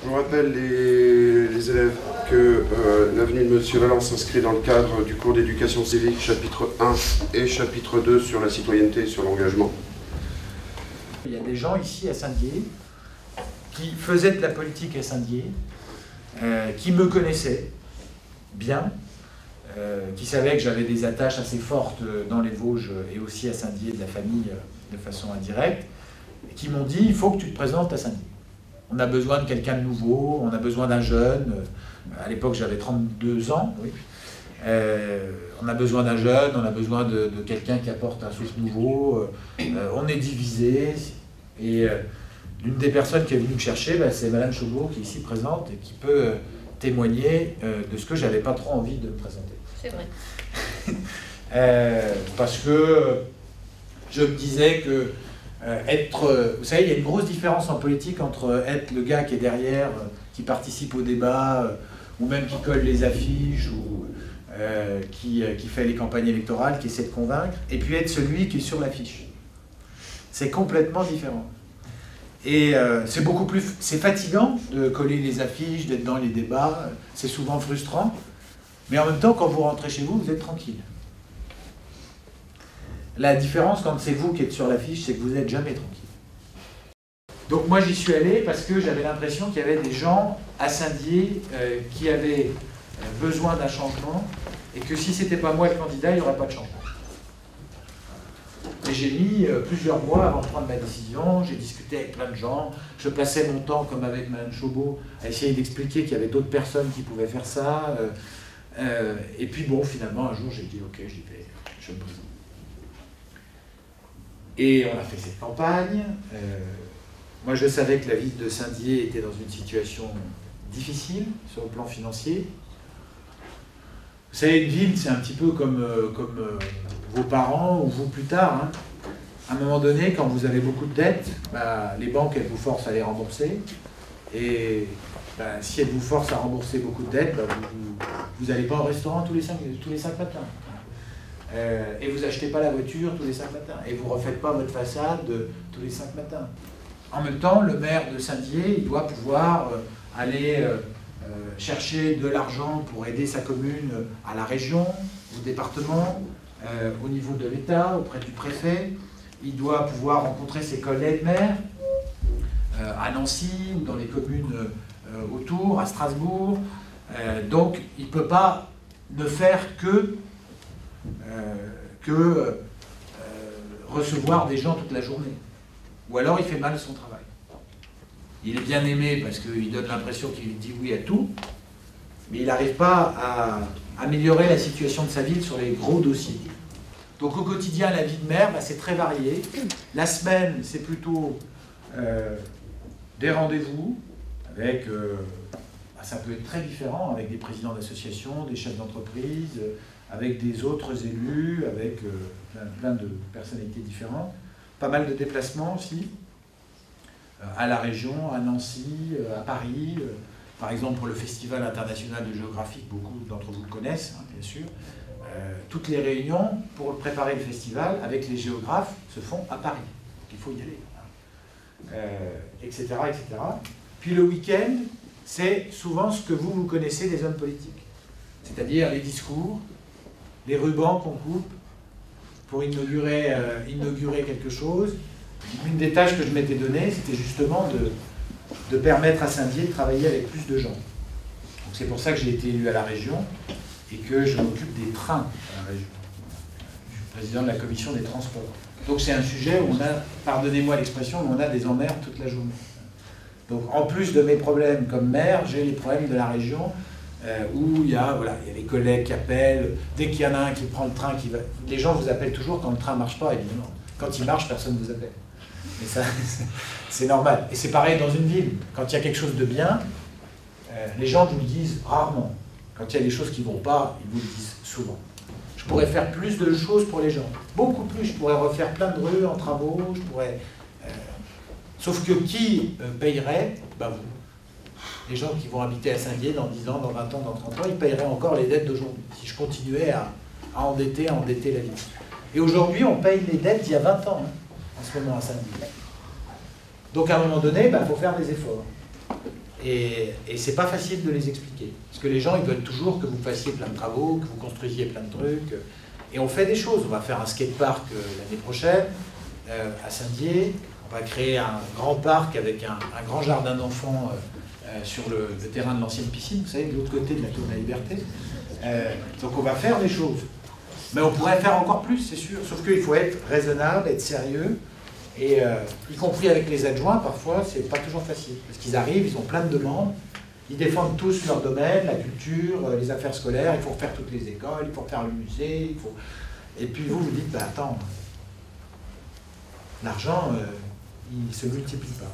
Je vous rappelle les élèves que l'avenue de M. Valence s'inscrit dans le cadre du cours d'éducation civique chapitre 1 et chapitre 2 sur la citoyenneté et sur l'engagement. Il y a des gens ici à Saint-Dié qui faisaient de la politique à Saint-Dié, qui me connaissaient bien, qui savaient que j'avais des attaches assez fortes dans les Vosges et aussi à Saint-Dié de la famille de façon indirecte, et qui m'ont dit « il faut que tu te présentes à Saint-Dié. On a besoin de quelqu'un de nouveau, on a besoin d'un jeune. » À l'époque, j'avais 32 ans. Oui. On a besoin d'un jeune, on a besoin de quelqu'un qui apporte un souffle nouveau. On est divisé. Et l'une des personnes qui est venue me chercher, c'est Madame Chauveau, qui est ici présente et qui peut témoigner de ce que j'avais pas trop envie de me présenter. C'est vrai. Parce que je me disais que vous savez, il y a une grosse différence en politique entre être le gars qui est derrière, qui participe au débat, ou même qui colle les affiches, ou qui fait les campagnes électorales, qui essaie de convaincre, et puis être celui qui est sur l'affiche. C'est complètement différent. Et c'est fatigant de coller les affiches, d'être dans les débats, c'est souvent frustrant, mais en même temps, quand vous rentrez chez vous, vous êtes tranquille. La différence, quand c'est vous qui êtes sur l'affiche, c'est que vous n'êtes jamais tranquille. Donc moi, j'y suis allé parce que j'avais l'impression qu'il y avait des gens à Saint-Dié qui avaient besoin d'un changement et que si ce n'était pas moi le candidat, il n'y aurait pas de changement. Et j'ai mis plusieurs mois avant de prendre ma décision, j'ai discuté avec plein de gens, je passais mon temps, comme avec Mme Chauveau, à essayer d'expliquer qu'il y avait d'autres personnes qui pouvaient faire ça. Et puis bon, finalement, un jour, j'ai dit « ok, j'y vais, je me présente ». Et on a fait cette campagne. Moi, je savais que la ville de Saint-Dié était dans une situation difficile sur le plan financier. Vous savez, une ville, c'est un petit peu comme vos parents ou vous plus tard. Hein. À un moment donné, quand vous avez beaucoup de dettes, les banques, elles vous forcent à les rembourser. Et si elles vous forcent à rembourser beaucoup de dettes, vous n'allez pas au restaurant tous les 5 matins. Et vous n'achetez pas la voiture tous les 5 matins. Et vous ne refaites pas votre façade tous les 5 matins. En même temps, le maire de Saint-Dié, il doit pouvoir aller chercher de l'argent pour aider sa commune à la région, au département, au niveau de l'État, auprès du préfet. Il doit pouvoir rencontrer ses collègues maires à Nancy ou dans les communes autour, à Strasbourg. Donc, il ne peut pas ne faire que recevoir des gens toute la journée. Ou alors il fait mal son travail. Il est bien aimé parce qu'il donne l'impression qu'il dit oui à tout, mais il n'arrive pas à améliorer la situation de sa ville sur les gros dossiers. Donc au quotidien, la vie de maire, c'est très varié. La semaine, c'est plutôt des rendez-vous avec... ça peut être très différent avec des présidents d'associations, des chefs d'entreprise, avec des autres élus, avec plein de personnalités différentes. Pas mal de déplacements aussi, à la région, à Nancy, à Paris. Par exemple, pour le Festival international de géographie, beaucoup d'entre vous le connaissent, hein, bien sûr. Toutes les réunions pour préparer le festival avec les géographes se font à Paris. Donc il faut y aller. Etc., etc. Puis le week-end, c'est souvent ce que vous connaissez des hommes politiques. C'est-à-dire les discours, les rubans qu'on coupe pour inaugurer quelque chose. Une des tâches que je m'étais donnée, c'était justement de permettre à Saint-Dié de travailler avec plus de gens. C'est pour ça que j'ai été élu à la région et que je m'occupe des trains à la région. Je suis président de la commission des transports. Donc c'est un sujet où on a, pardonnez-moi l'expression, où on a des emmerdes toute la journée. Donc en plus de mes problèmes comme maire, j'ai les problèmes de la région où il y a les collègues qui appellent, dès qu'il y en a un qui prend le train, les gens vous appellent toujours quand le train ne marche pas, évidemment. Quand il marche, personne ne vous appelle. Et ça, c'est normal. Et c'est pareil dans une ville. Quand il y a quelque chose de bien, les gens vous le disent rarement. Quand il y a des choses qui ne vont pas, ils vous le disent souvent. Je pourrais faire plus de choses pour les gens. Beaucoup plus. Je pourrais refaire plein de rues en travaux. Je pourrais... Sauf que qui payerait? Vous. Les gens qui vont habiter à Saint-Dié dans 10 ans, dans 20 ans, dans 30 ans, ils paieraient encore les dettes d'aujourd'hui. Si je continuais à endetter la ville. Et aujourd'hui, on paye les dettes d'il y a 20 ans, en ce moment à Saint-Dié. Donc à un moment donné, faut faire des efforts. Et c'est pas facile de les expliquer. Parce que les gens, ils veulent toujours que vous fassiez plein de travaux, que vous construisiez plein de trucs. Et on fait des choses. On va faire un skatepark l'année prochaine à Saint-Dié. On va créer un grand parc avec un grand jardin d'enfants sur le terrain de l'ancienne piscine, vous savez, de l'autre côté de la Tour de la Liberté. Donc on va faire des choses. Mais on pourrait faire encore plus, c'est sûr. Sauf qu'il faut être raisonnable, être sérieux. Et y compris avec les adjoints, parfois, c'est pas toujours facile. Parce qu'ils arrivent, ils ont plein de demandes. Ils défendent tous leur domaine, la culture, les affaires scolaires. Il faut refaire toutes les écoles, il faut refaire le musée. Il faut... Et puis vous, vous dites, bah, attends, l'argent, il ne se multiplie pas.